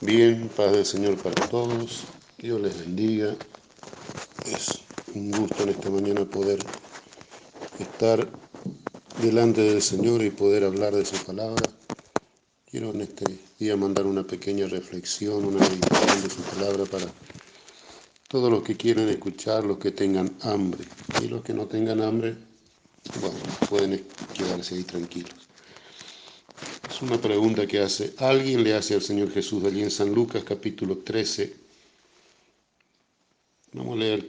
Bien, paz del Señor para todos. Dios les bendiga. Es un gusto en esta mañana poder estar delante del Señor y poder hablar de su palabra. Quiero en este día mandar una pequeña reflexión, una meditación de su palabra para todos los que quieren escuchar, los que tengan hambre. Y los que no tengan hambre, bueno, pueden quedarse ahí tranquilos. Es una pregunta que alguien le hace al Señor Jesús allí en San Lucas capítulo 13. Vamos a leer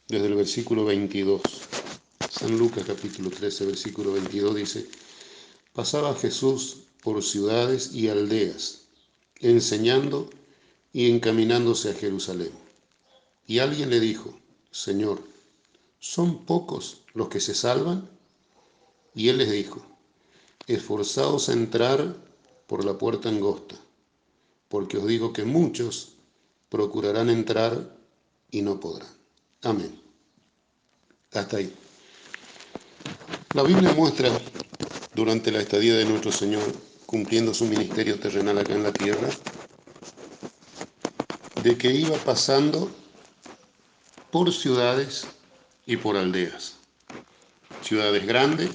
desde el versículo 22. San Lucas capítulo 13, versículo 22 dice: Pasaba Jesús por ciudades y aldeas, enseñando y encaminándose a Jerusalén. Y alguien le dijo: Señor, ¿son pocos los que se salvan? Y él les dijo: Esforzaos a entrar por la puerta angosta, porque os digo que muchos procurarán entrar y no podrán. Amén. Hasta ahí. La Biblia muestra, durante la estadía de nuestro Señor, cumpliendo su ministerio terrenal acá en la tierra, de que iba pasando por ciudades y por aldeas. Ciudades grandes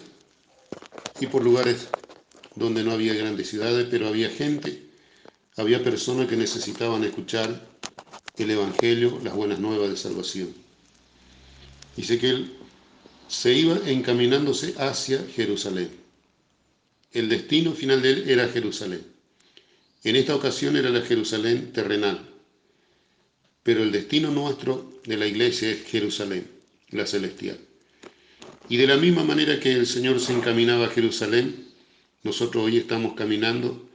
y por lugares donde no había grandes ciudades, pero había gente, había personas que necesitaban escuchar el Evangelio, las buenas nuevas de salvación. Dice que él se iba encaminándose hacia Jerusalén. El destino final de él era Jerusalén. En esta ocasión era la Jerusalén terrenal, pero el destino nuestro de la iglesia es Jerusalén, la celestial. Y de la misma manera que el Señor se encaminaba a Jerusalén, nosotros hoy estamos caminando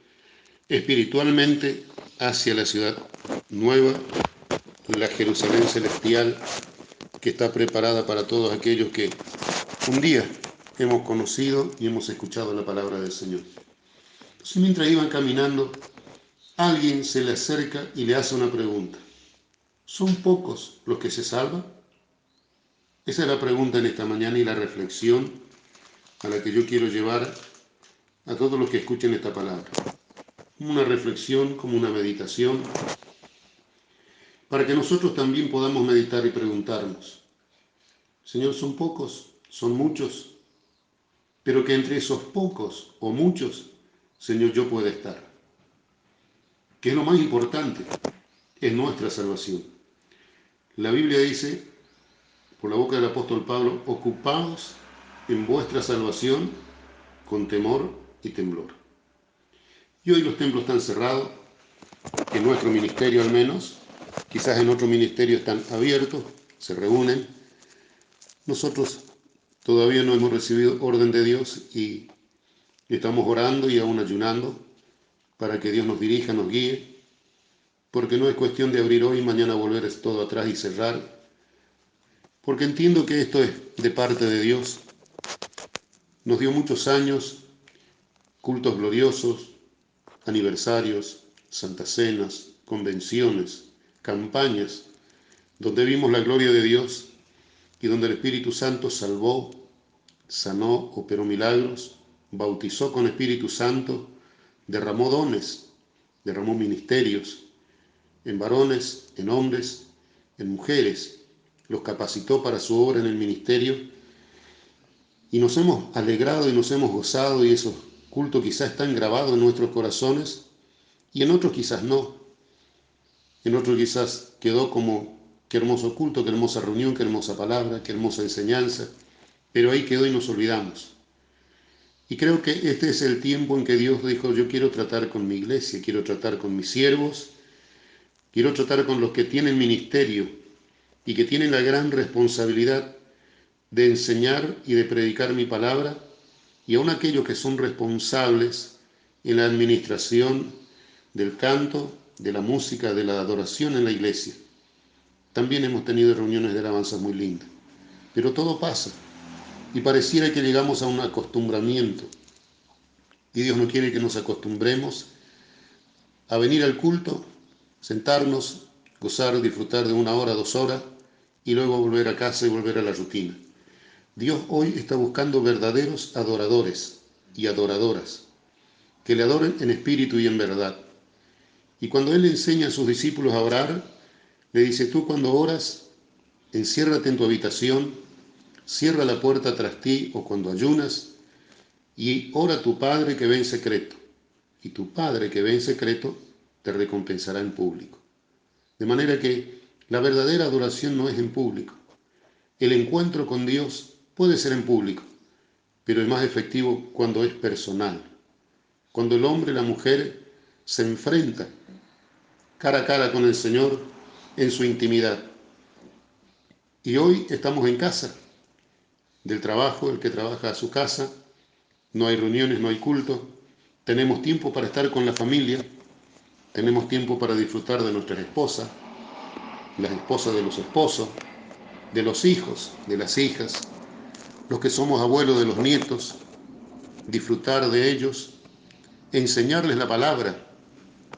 espiritualmente hacia la ciudad nueva, la Jerusalén celestial, que está preparada para todos aquellos que un día hemos conocido y hemos escuchado la palabra del Señor. Entonces, mientras iban caminando, alguien se le acerca y le hace una pregunta: ¿son pocos los que se salvan? Esa es la pregunta en esta mañana y la reflexión a la que yo quiero llevar a todos los que escuchen esta palabra. Una reflexión, como una meditación, para que nosotros también podamos meditar y preguntarnos: Señor, ¿son pocos? ¿Son muchos? Pero que entre esos pocos o muchos, Señor, yo pueda estar. Que es lo más importante, es nuestra salvación. La Biblia dice, por la boca del apóstol Pablo: ocupaos en vuestra salvación con temor y temblor. Y hoy los templos están cerrados, en nuestro ministerio al menos, quizás en otro ministerio están abiertos, se reúnen. Nosotros todavía no hemos recibido orden de Dios y estamos orando y aún ayunando para que Dios nos dirija, nos guíe, porque no es cuestión de abrir hoy y mañana volver todo atrás y cerrar, porque entiendo que esto es de parte de Dios. Nos dio muchos años, cultos gloriosos, aniversarios, santas cenas, convenciones, campañas, donde vimos la gloria de Dios y donde el Espíritu Santo salvó, sanó, operó milagros, bautizó con Espíritu Santo, derramó dones, derramó ministerios en varones, en hombres, en mujeres, los capacitó para su obra en el ministerio y nos hemos alegrado y nos hemos gozado, y esos cultos quizás están grabados en nuestros corazones y en otros quizás no. En otros quizás quedó como: qué hermoso culto, qué hermosa reunión, qué hermosa palabra, qué hermosa enseñanza, pero ahí quedó y nos olvidamos. Y creo que este es el tiempo en que Dios dijo: yo quiero tratar con mi iglesia, quiero tratar con mis siervos, quiero tratar con los que tienen ministerio y que tienen la gran responsabilidad de enseñar y de predicar mi palabra, y aún aquellos que son responsables en la administración del canto, de la música, de la adoración en la iglesia. También hemos tenido reuniones de alabanza muy lindas, pero todo pasa y pareciera que llegamos a un acostumbramiento, y Dios no quiere que nos acostumbremos a venir al culto, sentarnos, gozar, disfrutar de 1 hora, 2 horas y luego volver a casa y volver a la rutina. Dios hoy está buscando verdaderos adoradores y adoradoras que le adoren en espíritu y en verdad. Y cuando Él enseña a sus discípulos a orar, le dice, tú cuando oras, enciérrate en tu habitación, cierra la puerta tras ti o cuando ayunas, y ora a tu Padre que ve en secreto. Y tu Padre que ve en secreto te recompensará en público. De manera que la verdadera adoración no es en público. El encuentro con Dios puede ser en público, pero es más efectivo cuando es personal. Cuando el hombre y la mujer se enfrentan cara a cara con el Señor en su intimidad. Y hoy estamos en casa, del trabajo, el que trabaja a su casa, no hay reuniones, no hay culto, tenemos tiempo para estar con la familia, tenemos tiempo para disfrutar de nuestras esposas, las esposas de los esposos, de los hijos, de las hijas, los que somos abuelos de los nietos, disfrutar de ellos, enseñarles la palabra,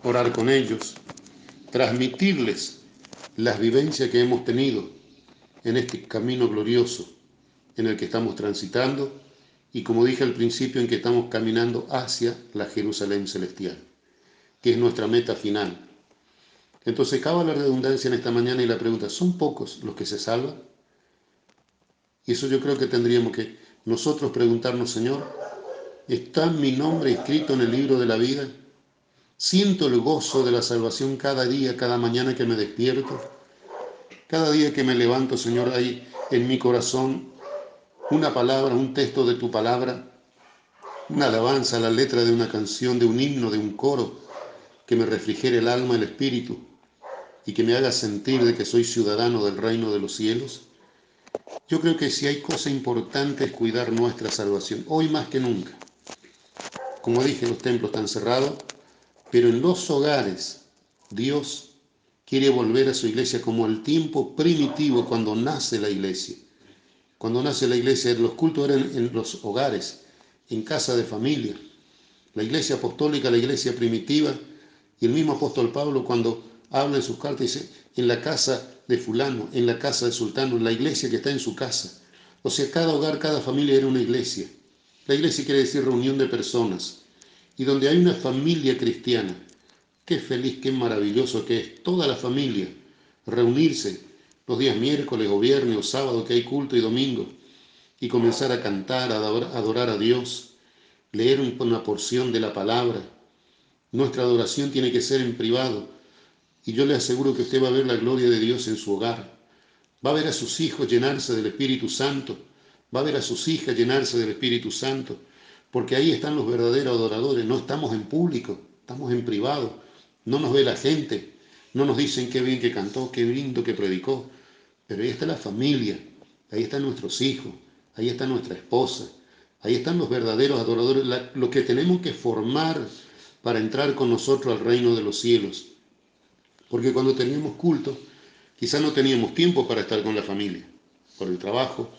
orar con ellos, transmitirles las vivencias que hemos tenido en este camino glorioso en el que estamos transitando y, como dije al principio, en que estamos caminando hacia la Jerusalén celestial, que es nuestra meta final. Entonces, cabe la redundancia en esta mañana y la pregunta, ¿son pocos los que se salvan? Y eso yo creo que tendríamos que nosotros preguntarnos, Señor, ¿está mi nombre escrito en el libro de la vida? ¿Siento el gozo de la salvación cada día, cada mañana que me despierto? Cada día que me levanto, Señor, hay en mi corazón una palabra, un texto de tu palabra, una alabanza, la letra de una canción, de un himno, de un coro, que me refrigere el alma, el espíritu, y que me haga sentir de que soy ciudadano del reino de los cielos. Yo creo que si hay cosa importante es cuidar nuestra salvación, hoy más que nunca. Como dije, los templos están cerrados, pero en los hogares Dios quiere volver a su iglesia como el tiempo primitivo cuando nace la iglesia. Cuando nace la iglesia, los cultos eran en los hogares, en casa de familia. La iglesia apostólica, la iglesia primitiva, y el mismo apóstol Pablo cuando habla en sus cartas dice, en la casa de fulano, en la casa de sultano, en la iglesia que está en su casa. O sea, cada hogar, cada familia era una iglesia. La iglesia quiere decir reunión de personas. Y donde hay una familia cristiana, qué feliz, qué maravilloso que es toda la familia reunirse los días miércoles o viernes o sábado que hay culto y domingo y comenzar a cantar, a adorar a Dios, leer una porción de la palabra. Nuestra adoración tiene que ser en privado y yo le aseguro que usted va a ver la gloria de Dios en su hogar. Va a ver a sus hijos llenarse del Espíritu Santo, va a ver a sus hijas llenarse del Espíritu Santo, porque ahí están los verdaderos adoradores. No estamos en público, estamos en privado, no nos ve la gente, no nos dicen qué bien que cantó, qué lindo que predicó, pero ahí está la familia, ahí están nuestros hijos, ahí está nuestra esposa, ahí están los verdaderos adoradores, lo que tenemos que formar para entrar con nosotros al reino de los cielos. Porque cuando teníamos culto, quizás no teníamos tiempo para estar con la familia, por el trabajo,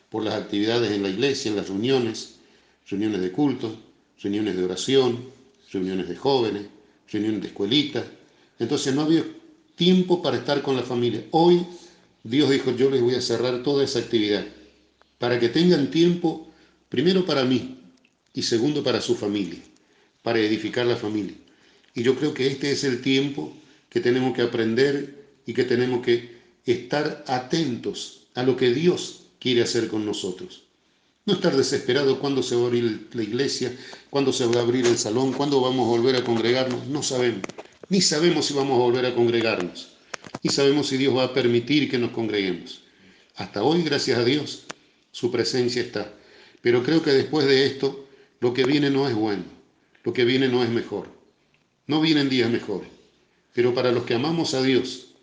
por las actividades en la iglesia, en las reuniones, reuniones de culto, reuniones de oración, reuniones de jóvenes, reuniones de escuelita. Entonces no había tiempo para estar con la familia. Hoy Dios dijo, yo les voy a cerrar toda esa actividad para que tengan tiempo, primero para mí y segundo para su familia, para edificar la familia. Y yo creo que este es el tiempo que tenemos que aprender y que tenemos que estar atentos a lo que Dios quiere hacer con nosotros. No estar desesperado cuándo se va a abrir la iglesia, cuándo se va a abrir el salón, cuándo vamos a volver a congregarnos. No sabemos. Ni sabemos si vamos a volver a congregarnos. Ni sabemos si Dios va a permitir que nos congreguemos. Hasta hoy, gracias a Dios, su presencia está. Pero creo que después de esto, lo que viene no es bueno. Lo que viene no es mejor. No vienen días mejores. Pero para los que amamos a Dios,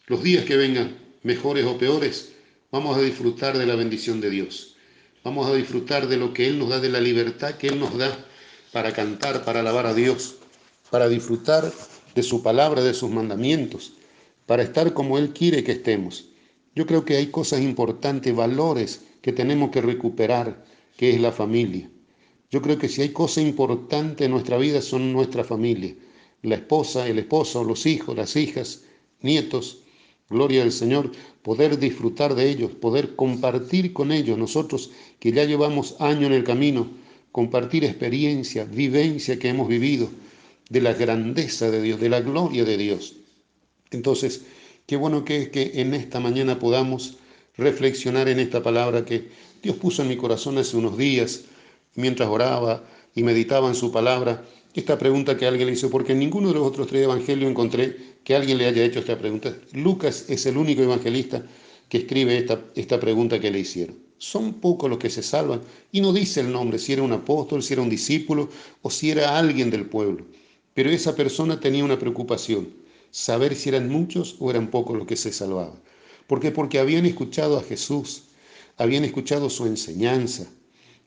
los días que vengan, mejores o peores, vamos a disfrutar de la bendición de Dios. Vamos a disfrutar de lo que Él nos da, de la libertad que Él nos da para cantar, para alabar a Dios, para disfrutar de su palabra, de sus mandamientos, para estar como Él quiere que estemos. Yo creo que hay cosas importantes, valores que tenemos que recuperar, que es la familia. Yo creo que si hay cosas importantes en nuestra vida son nuestra familia. La esposa, el esposo, los hijos, las hijas, nietos, gloria al Señor, poder disfrutar de ellos, poder compartir con ellos, nosotros que ya llevamos años en el camino, compartir experiencia, vivencia que hemos vivido, de la grandeza de Dios, de la gloria de Dios. Entonces, qué bueno que es que en esta mañana podamos reflexionar en esta palabra que Dios puso en mi corazón hace unos días, mientras oraba y meditaba en su palabra, esta pregunta que alguien le hizo, porque en ninguno de los otros 3 evangelios encontré que alguien le haya hecho esta pregunta. Lucas es el único evangelista que escribe esta pregunta que le hicieron. Son pocos los que se salvan y no dice el nombre, si era un apóstol, si era un discípulo o si era alguien del pueblo. Pero esa persona tenía una preocupación, saber si eran muchos o eran pocos los que se salvaban. ¿Por qué? Porque habían escuchado a Jesús, habían escuchado su enseñanza,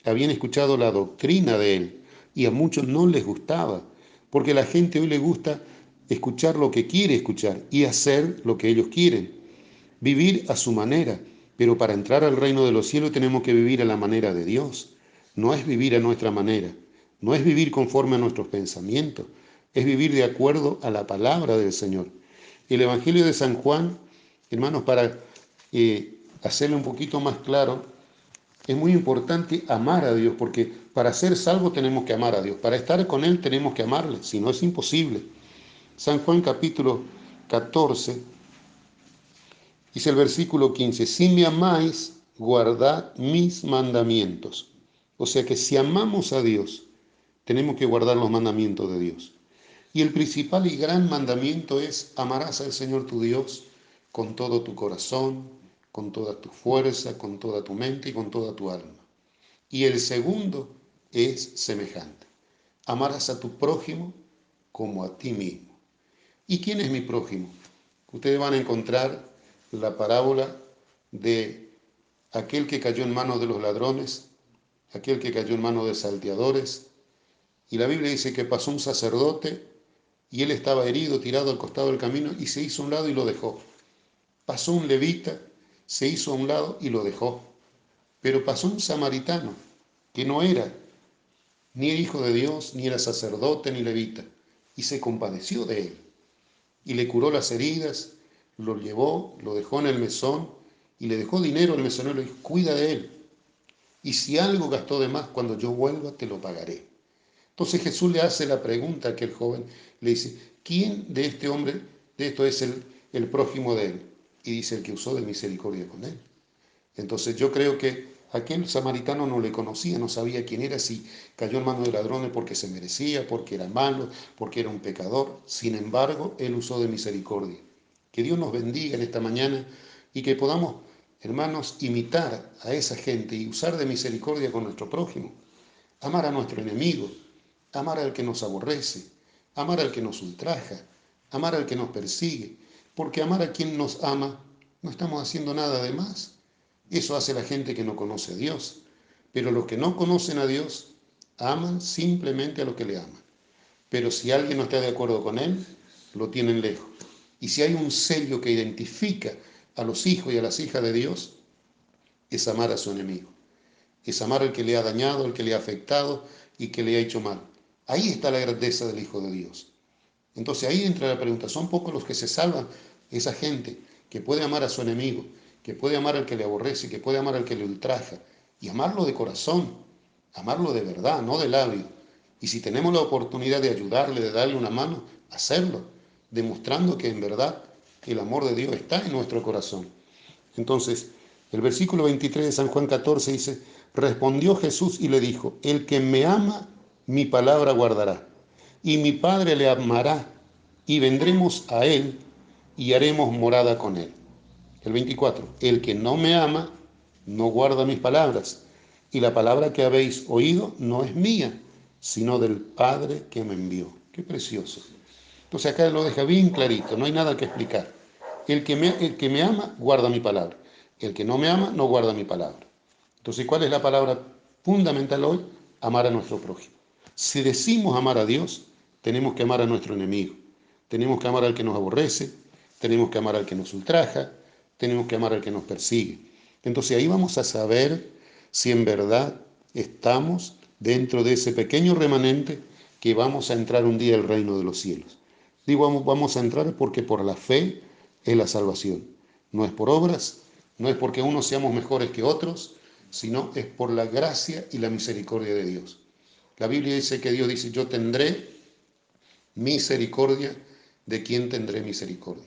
habían escuchado la doctrina de él y a muchos no les gustaba, porque a la gente hoy le gusta escuchar lo que quiere escuchar y hacer lo que ellos quieren, vivir a su manera, pero para entrar al reino de los cielos tenemos que vivir a la manera de Dios, no es vivir a nuestra manera, no es vivir conforme a nuestros pensamientos, es vivir de acuerdo a la palabra del Señor. El Evangelio de San Juan, hermanos, para hacerlo un poquito más claro, es muy importante amar a Dios, porque para ser salvos tenemos que amar a Dios. Para estar con Él tenemos que amarle, si no es imposible. San Juan capítulo 14, dice el versículo 15, si me amáis, guardad mis mandamientos. O sea que si amamos a Dios, tenemos que guardar los mandamientos de Dios. Y el principal y gran mandamiento es amarás al Señor tu Dios con todo tu corazón, con toda tu fuerza, con toda tu mente y con toda tu alma. Y el segundo es semejante. Amarás a tu prójimo como a ti mismo. ¿Y quién es mi prójimo? Ustedes van a encontrar la parábola de aquel que cayó en manos de los ladrones, aquel que cayó en manos de salteadores. Y la Biblia dice que pasó un sacerdote y él estaba herido, tirado al costado del camino y se hizo a un lado y lo dejó. Pasó un levita, se hizo a un lado y lo dejó. Pero pasó un samaritano que no era ni hijo de Dios, ni era sacerdote, ni levita, y se compadeció de él, y le curó las heridas, lo llevó, lo dejó en el mesón, y le dejó dinero al mesonero, y le dijo, cuida de él, y si algo gastó de más, cuando yo vuelva te lo pagaré. Entonces Jesús le hace la pregunta a aquel joven, le dice, ¿quién de este hombre, de esto es el prójimo de él? Y dice, el que usó de misericordia con él. Entonces yo creo que aquel samaritano no le conocía, no sabía quién era, si cayó en manos de ladrones porque se merecía, porque era malo, porque era un pecador. Sin embargo, él usó de misericordia. Que Dios nos bendiga en esta mañana y que podamos, hermanos, imitar a esa gente y usar de misericordia con nuestro prójimo. Amar a nuestro enemigo, amar al que nos aborrece, amar al que nos ultraja, amar al que nos persigue, porque amar a quien nos ama no estamos haciendo nada de más. Eso hace la gente que no conoce a Dios. Pero los que no conocen a Dios aman simplemente a los que le aman. Pero si alguien no está de acuerdo con Él, lo tienen lejos. Y si hay un sello que identifica a los hijos y a las hijas de Dios, es amar a su enemigo. Es amar al que le ha dañado, al que le ha afectado y que le ha hecho mal. Ahí está la grandeza del Hijo de Dios. Entonces ahí entra la pregunta, ¿son pocos los que se salvan? Esa gente que puede amar a su enemigo, que puede amar al que le aborrece, que puede amar al que le ultraja, y amarlo de corazón, amarlo de verdad, no de labio. Y si tenemos la oportunidad de ayudarle, de darle una mano, hacerlo, demostrando que en verdad el amor de Dios está en nuestro corazón. Entonces, el versículo 23 de San Juan 14 dice, respondió Jesús y le dijo, el que me ama, mi palabra guardará, y mi Padre le amará, y vendremos a él y haremos morada con él. El 24, el que no me ama, no guarda mis palabras, y la palabra que habéis oído no es mía, sino del Padre que me envió. Qué precioso. Entonces acá lo deja bien clarito, no hay nada que explicar. El que me ama, guarda mi palabra. El que no me ama, no guarda mi palabra. Entonces, ¿cuál es la palabra fundamental hoy? Amar a nuestro prójimo. Si decimos amar a Dios, tenemos que amar a nuestro enemigo. Tenemos que amar al que nos aborrece, tenemos que amar al que nos ultraja, tenemos que amar al que nos persigue. Entonces ahí vamos a saber si en verdad estamos dentro de ese pequeño remanente que vamos a entrar un día al reino de los cielos. Digo, vamos a entrar porque por la fe es la salvación. No es por obras, no es porque unos seamos mejores que otros, sino es por la gracia y la misericordia de Dios. La Biblia dice que Dios dice, yo tendré misericordia de quien tendré misericordia,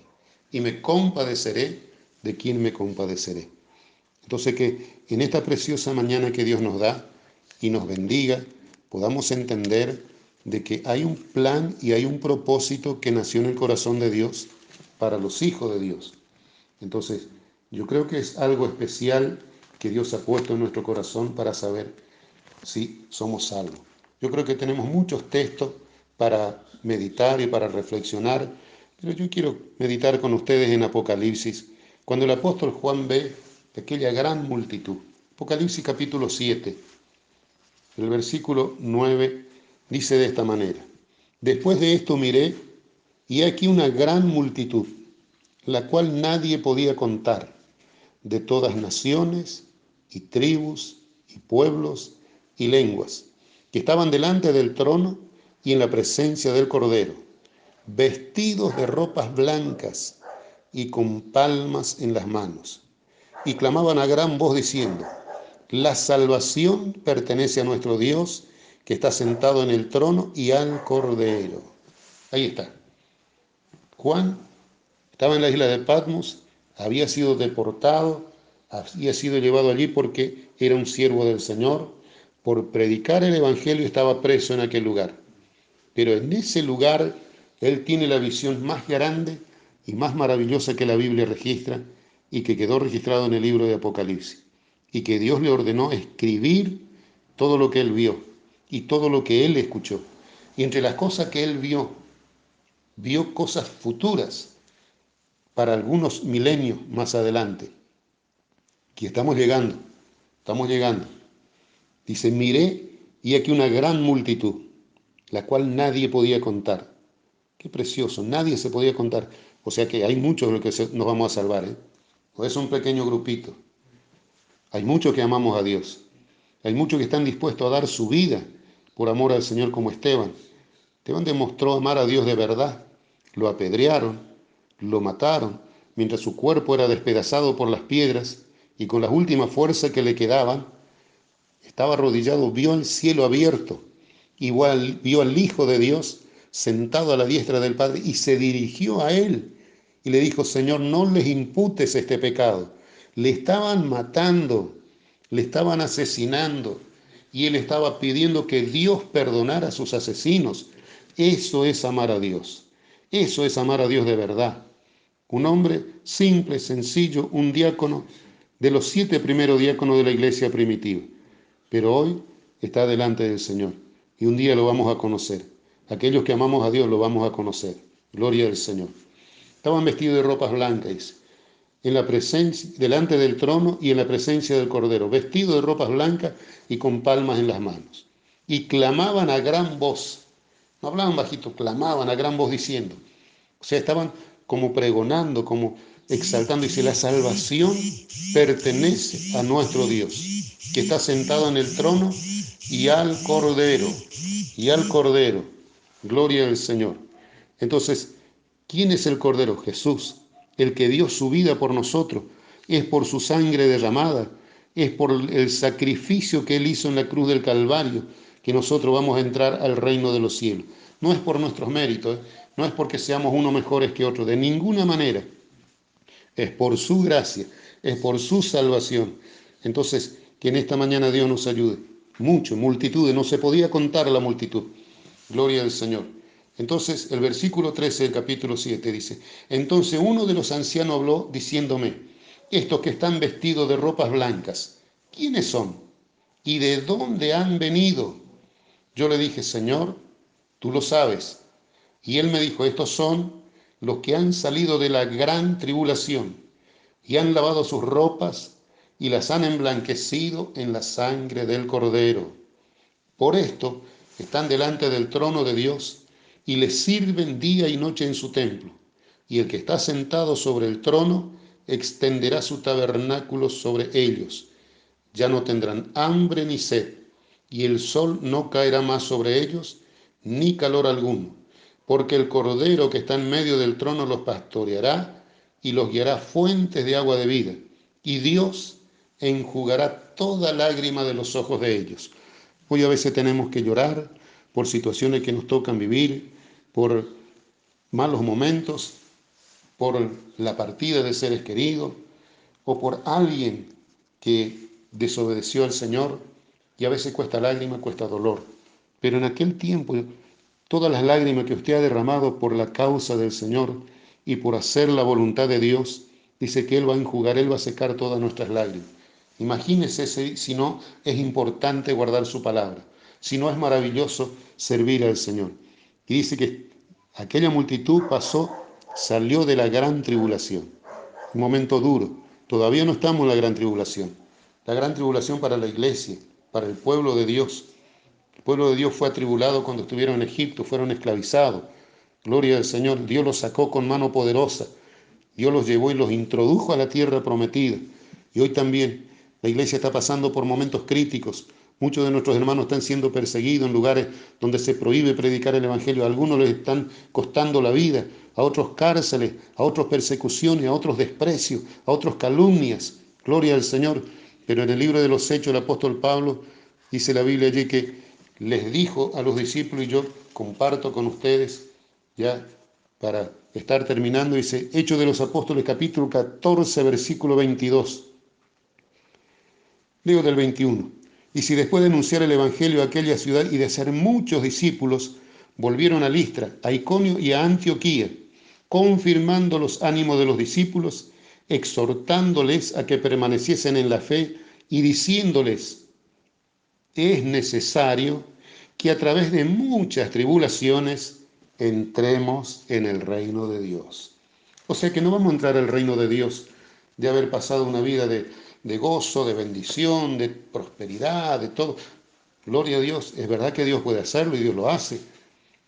y me compadeceré de quien me compadeceré. Entonces que en esta preciosa mañana que Dios nos da y nos bendiga, podamos entender de que hay un plan y hay un propósito que nació en el corazón de Dios para los hijos de Dios. Entonces, yo creo que es algo especial que Dios ha puesto en nuestro corazón para saber si somos salvos. Yo creo que tenemos muchos textos para meditar y para reflexionar, pero yo quiero meditar con ustedes en Apocalipsis, cuando el apóstol Juan ve aquella gran multitud. Apocalipsis capítulo 7, el versículo 9 dice de esta manera: Después de esto miré, y aquí una gran multitud, la cual nadie podía contar, de todas naciones y tribus y pueblos y lenguas, que estaban delante del trono y en la presencia del Cordero, vestidos de ropas blancas y con palmas en las manos, y clamaban a gran voz diciendo: La salvación pertenece a nuestro Dios, que está sentado en el trono, y al Cordero. Ahí está. Juan estaba en la isla de Patmos, había sido deportado, había sido llevado allí porque era un siervo del Señor. Por predicar el Evangelio estaba preso en aquel lugar. Pero en ese lugar él tiene la visión más grande y más maravillosa que la Biblia registra y que quedó registrado en el libro de Apocalipsis. Y que Dios le ordenó escribir todo lo que él vio y todo lo que él escuchó. Y entre las cosas que él vio cosas futuras para algunos milenios más adelante. Que estamos llegando. Dice: miré y aquí una gran multitud, la cual nadie podía contar. Qué precioso, nadie se podía contar. O sea que hay muchos de los que nos vamos a salvar, ¿eh? O es un pequeño grupito. Hay muchos que amamos a Dios. Hay muchos que están dispuestos a dar su vida por amor al Señor, como Esteban. Esteban demostró amar a Dios de verdad. Lo apedrearon, lo mataron, mientras su cuerpo era despedazado por las piedras, y con las últimas fuerzas que le quedaban, estaba arrodillado, vio el cielo abierto, igual vio al Hijo de Dios sentado a la diestra del Padre, y se dirigió a él y le dijo: Señor, no les imputes este pecado. Le estaban matando, le estaban asesinando, y él estaba pidiendo que Dios perdonara a sus asesinos. Eso es amar a Dios. Eso es amar a Dios de verdad. Un hombre simple, sencillo, un diácono de los 7 primeros diáconos de la iglesia primitiva. Pero hoy está delante del Señor y un día lo vamos a conocer. Aquellos que amamos a Dios lo vamos a conocer. Gloria al Señor. Estaban vestidos de ropas blancas, en la presencia, delante del trono y en la presencia del Cordero, vestidos de ropas blancas y con palmas en las manos. Y clamaban a gran voz. No hablaban bajito, clamaban a gran voz diciendo. O sea, estaban como pregonando, como exaltando. Dice: la salvación pertenece a nuestro Dios, que está sentado en el trono, y al Cordero. Y al Cordero. Gloria al Señor. Entonces, ¿quién es el Cordero? Jesús, el que dio su vida por nosotros. Es por su sangre derramada, es por el sacrificio que Él hizo en la cruz del Calvario, que nosotros vamos a entrar al reino de los cielos. No es por nuestros méritos, no es porque seamos unos mejores que otros, de ninguna manera. Es por su gracia, es por su salvación. Entonces, que en esta mañana Dios nos ayude. Mucho, multitudes, no se podía contar la multitud. Gloria al Señor. Entonces, el versículo 13 del capítulo 7 dice: Entonces uno de los ancianos habló diciéndome: Estos que están vestidos de ropas blancas, ¿quiénes son? ¿Y de dónde han venido? Yo le dije: Señor, tú lo sabes. Y él me dijo: Estos son los que han salido de la gran tribulación y han lavado sus ropas y las han emblanquecido en la sangre del Cordero. Por esto están delante del trono de Dios y le sirven día y noche en su templo. Y el que está sentado sobre el trono extenderá su tabernáculo sobre ellos. Ya no tendrán hambre ni sed, y el sol no caerá más sobre ellos, ni calor alguno, porque el Cordero que está en medio del trono los pastoreará y los guiará a fuentes de agua de vida, y Dios enjugará toda lágrima de los ojos de ellos. Hoy a veces tenemos que llorar por situaciones que nos tocan vivir, por malos momentos, por la partida de seres queridos o por alguien que desobedeció al Señor, y a veces cuesta lágrima, cuesta dolor. Pero en aquel tiempo, todas las lágrimas que usted ha derramado por la causa del Señor y por hacer la voluntad de Dios, dice que Él va a enjugar, Él va a secar todas nuestras lágrimas. Imagínese si no es importante guardar su palabra, si no es maravilloso servir al Señor. Y dice que aquella multitud pasó, salió de la gran tribulación. Un momento duro. Todavía no estamos en la gran tribulación. La gran tribulación para la iglesia, para el pueblo de Dios. El pueblo de Dios fue atribulado cuando estuvieron en Egipto, fueron esclavizados. Gloria al Señor. Dios los sacó con mano poderosa. Dios los llevó y los introdujo a la tierra prometida. Y hoy también la iglesia está pasando por momentos críticos. Muchos de nuestros hermanos están siendo perseguidos en lugares donde se prohíbe predicar el Evangelio. A algunos les están costando la vida, a otros cárceles, a otros persecuciones, a otros desprecios, a otros calumnias. Gloria al Señor. Pero en el libro de los Hechos, el apóstol Pablo, dice la Biblia allí que les dijo a los discípulos, y yo comparto con ustedes, ya para estar terminando, dice Hechos de los Apóstoles, capítulo 14, versículo 22. Leo del 21. Y si después de anunciar el Evangelio a aquella ciudad y de hacer muchos discípulos, volvieron a Listra, a Iconio y a Antioquía, confirmando los ánimos de los discípulos, exhortándoles a que permaneciesen en la fe y diciéndoles, es necesario que a través de muchas tribulaciones entremos en el reino de Dios. O sea que no vamos a entrar al reino de Dios de haber pasado una vida de gozo, de bendición, de prosperidad, de todo. Gloria a Dios, es verdad que Dios puede hacerlo y Dios lo hace,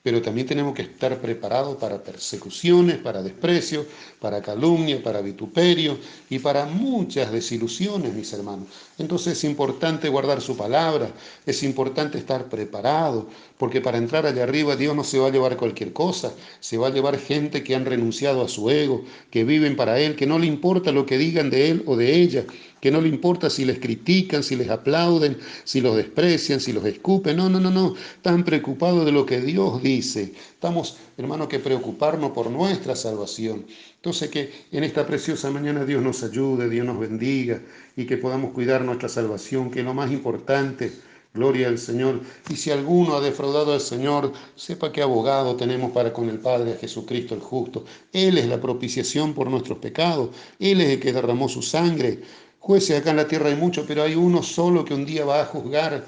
pero también tenemos que estar preparados para persecuciones, para desprecio, para calumnia, para vituperio y para muchas desilusiones, mis hermanos. Entonces es importante guardar su palabra, es importante estar preparado, porque para entrar allá arriba Dios no se va a llevar cualquier cosa, se va a llevar gente que han renunciado a su ego, que viven para Él, que no le importa lo que digan de Él o de ella, que no le importa si les critican, si les aplauden, si los desprecian, si los escupen. No. Están preocupados de lo que Dios dice. Estamos, hermanos, que preocuparnos por nuestra salvación. Entonces, que en esta preciosa mañana Dios nos ayude, Dios nos bendiga y que podamos cuidar nuestra salvación, que es lo más importante. Gloria al Señor. Y si alguno ha defraudado al Señor, sepa qué abogado tenemos para con el Padre, Jesucristo el justo. Él es la propiciación por nuestros pecados. Él es el que derramó su sangre. Jueces acá en la tierra hay muchos, pero hay uno solo que un día va a juzgar.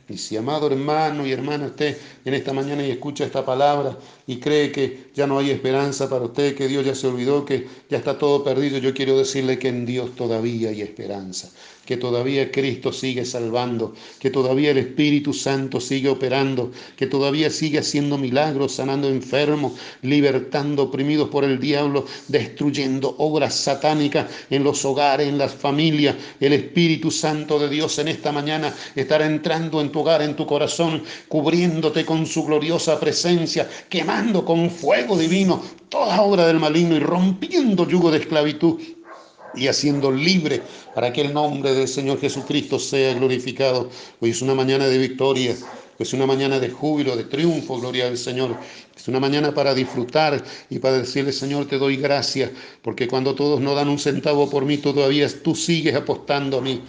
Y si, amado hermano y hermana, usted en esta mañana y escucha esta palabra y cree que ya no hay esperanza para usted, que Dios ya se olvidó, que ya está todo perdido, yo quiero decirle que en Dios todavía hay esperanza, que todavía Cristo sigue salvando, que todavía el Espíritu Santo sigue operando, que todavía sigue haciendo milagros, sanando enfermos, libertando oprimidos por el diablo, destruyendo obras satánicas en los hogares, en las familias. El Espíritu Santo de Dios en esta mañana estará entrando en tu hogar, en tu corazón, cubriéndote con su gloriosa presencia, quemando con fuego divino toda obra del maligno y rompiendo yugo de esclavitud y haciendo libre para que el nombre del Señor Jesucristo sea glorificado. Hoy es una mañana de victoria, es una mañana de júbilo, de triunfo, gloria al Señor. Es una mañana para disfrutar y para decirle, Señor, te doy gracias, porque cuando todos no dan un centavo por mí, todavía tú sigues apostando a mí.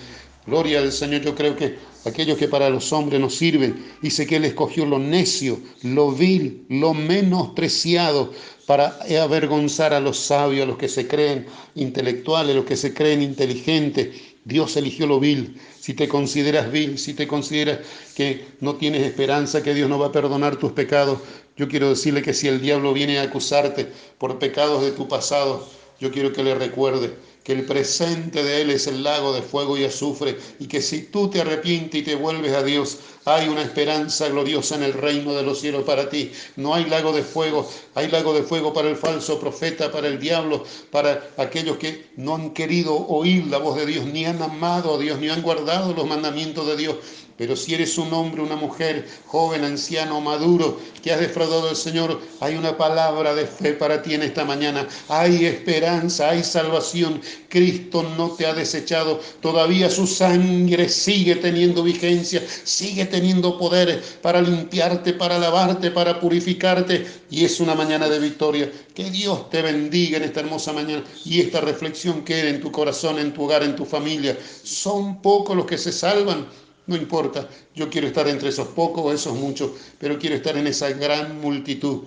Gloria al Señor. Yo creo que aquellos que para los hombres no sirven, dice que Él escogió lo necio, lo vil, lo menospreciado, para avergonzar a los sabios, a los que se creen intelectuales, a los que se creen inteligentes. Dios eligió lo vil. Si te consideras vil, si te consideras que no tienes esperanza, que Dios no va a perdonar tus pecados, yo quiero decirle que si el diablo viene a acusarte por pecados de tu pasado, yo quiero que le recuerde que el presente de Él es el lago de fuego y azufre, y que si tú te arrepientes y te vuelves a Dios, hay una esperanza gloriosa en el reino de los cielos para ti. No hay lago de fuego, hay lago de fuego para el falso profeta, para el diablo, para aquellos que no han querido oír la voz de Dios, ni han amado a Dios, ni han guardado los mandamientos de Dios. Pero si eres un hombre, una mujer, joven, anciano, maduro, que has defraudado al Señor, hay una palabra de fe para ti en esta mañana. Hay esperanza, hay salvación. Cristo no te ha desechado. Todavía su sangre sigue teniendo vigencia, sigue teniendo poder para limpiarte, para lavarte, para purificarte. Y es una mañana de victoria. Que Dios te bendiga en esta hermosa mañana y esta reflexión quede en tu corazón, en tu hogar, en tu familia. Son pocos los que se salvan. No importa, yo quiero estar entre esos pocos o esos muchos, pero quiero estar en esa gran multitud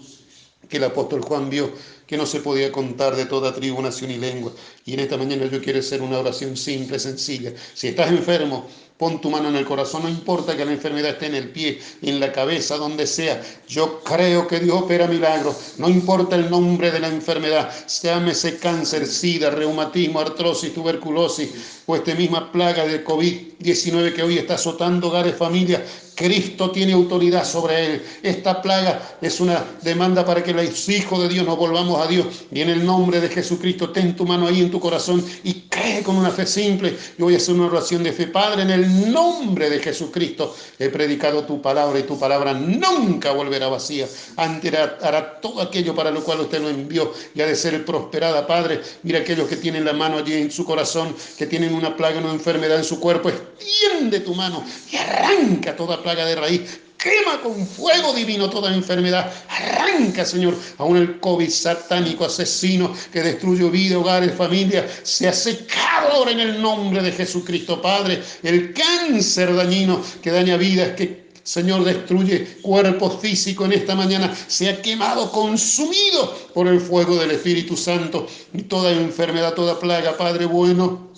que el apóstol Juan vio, que no se podía contar, de toda tribu, nación y lengua. Y en esta mañana yo quiero hacer una oración simple, sencilla. Si estás enfermo, pon tu mano en el corazón, no importa que la enfermedad esté en el pie, en la cabeza, donde sea. Yo creo que Dios opera milagros, no importa el nombre de la enfermedad, llámese cáncer, sida, reumatismo, artrosis, tuberculosis o esta misma plaga de COVID-19 que hoy está azotando hogares, familias. Cristo tiene autoridad sobre él. Esta plaga es una demanda para que los hijos de Dios nos volvamos a Dios. Y en el nombre de Jesucristo, ten tu mano ahí en tu corazón y cree con una fe simple. Yo voy a hacer una oración de fe. Padre, en el nombre de Jesucristo he predicado tu palabra y tu palabra nunca volverá vacía. Antes hará todo aquello para lo cual usted lo envió y ha de ser prosperada. Padre, mira aquellos que tienen la mano allí en su corazón, que tienen una plaga, una enfermedad en su cuerpo. Extiende tu mano y arranca toda plaga de raíz. Quema con fuego divino toda enfermedad. Arranca, Señor, aún el COVID satánico asesino que destruye vida, hogares, familias. Se ha secado ahora en el nombre de Jesucristo, Padre. El cáncer dañino que daña vidas, que Señor, destruye cuerpos físicos en esta mañana. Se ha quemado, consumido por el fuego del Espíritu Santo. Y toda enfermedad, toda plaga, Padre bueno,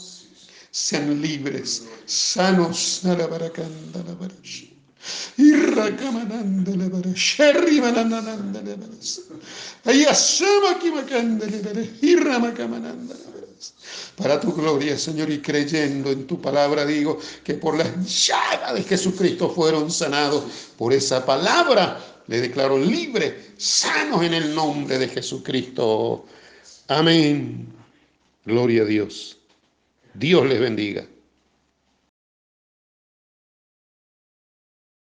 sean libres, sanos. Para tu gloria, Señor, y creyendo en tu palabra, digo que por las llagas de Jesucristo fueron sanados. Por esa palabra le declaro libre, sanos en el nombre de Jesucristo. Amén. Gloria a Dios. Dios les bendiga.